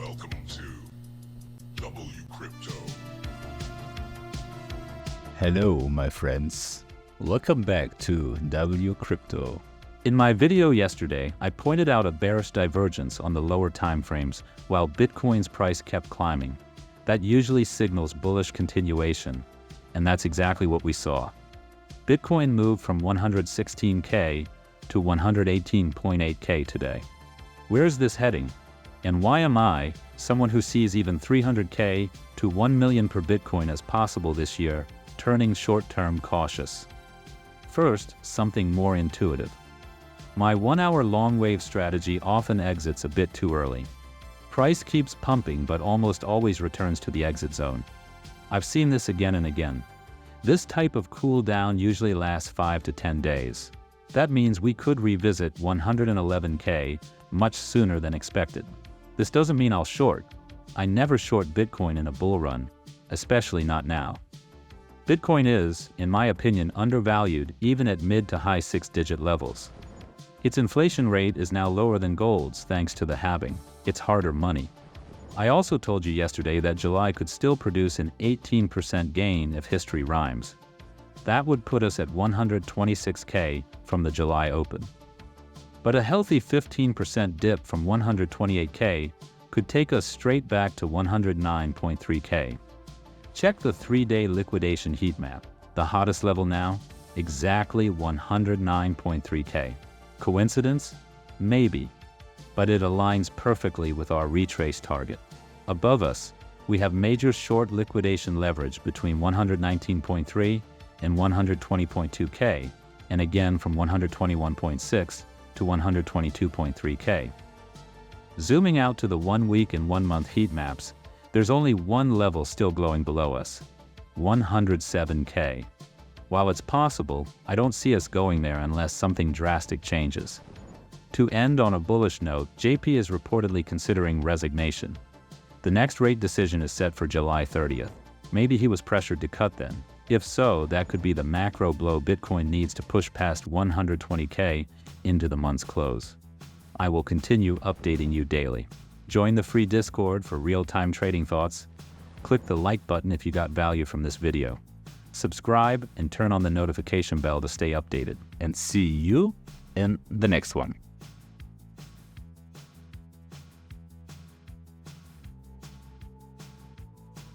Welcome to WCrypto. Hello, my friends. Welcome back to WCrypto. In my video yesterday, I pointed out a bearish divergence on the lower time frames while Bitcoin's price kept climbing. That usually signals bullish continuation, and that's exactly what we saw. Bitcoin moved from 116K to 118.8K today. Where is this heading? And why am I, someone who sees even 300K to 1 million per Bitcoin as possible this year, turning short-term cautious? First, something more intuitive. My 1-hour long wave strategy often exits a bit too early. Price keeps pumping but almost always returns to the exit zone. I've seen this again and again. This type of cool down usually lasts 5 to 10 days. That means we could revisit 111K much sooner than expected. This doesn't mean I'll short. I never short Bitcoin in a bull run, especially not now. Bitcoin is, in my opinion, undervalued even at mid to high 6-digit levels. Its inflation rate is now lower than gold's thanks to the halving. It's harder money. I also told you yesterday that July could still produce an 18% gain if history rhymes. That would put us at 126K from the July open. But a healthy 15% dip from 128K could take us straight back to 109.3K. Check the 3-day liquidation heat map. The hottest level now? Exactly 109.3K. Coincidence? Maybe. But it aligns perfectly with our retrace target. Above us, we have major short liquidation leverage between 119.3 and 120.2K, and again from 121.6 to 122.3K. Zooming out to the 1 week and 1 month heat maps, there's only one level still glowing below us, 107K. While it's possible, I don't see us going there unless something drastic changes. To end on a bullish note, JP is reportedly considering resignation. The next rate decision is set for July 30th. Maybe he was pressured to cut then. If so, that could be the macro blow Bitcoin needs to push past 120K into the month's close. I will continue updating you daily. Join the free Discord for real-time trading thoughts. Click the like button if you got value from this video. Subscribe and turn on the notification bell to stay updated. And see you in the next one.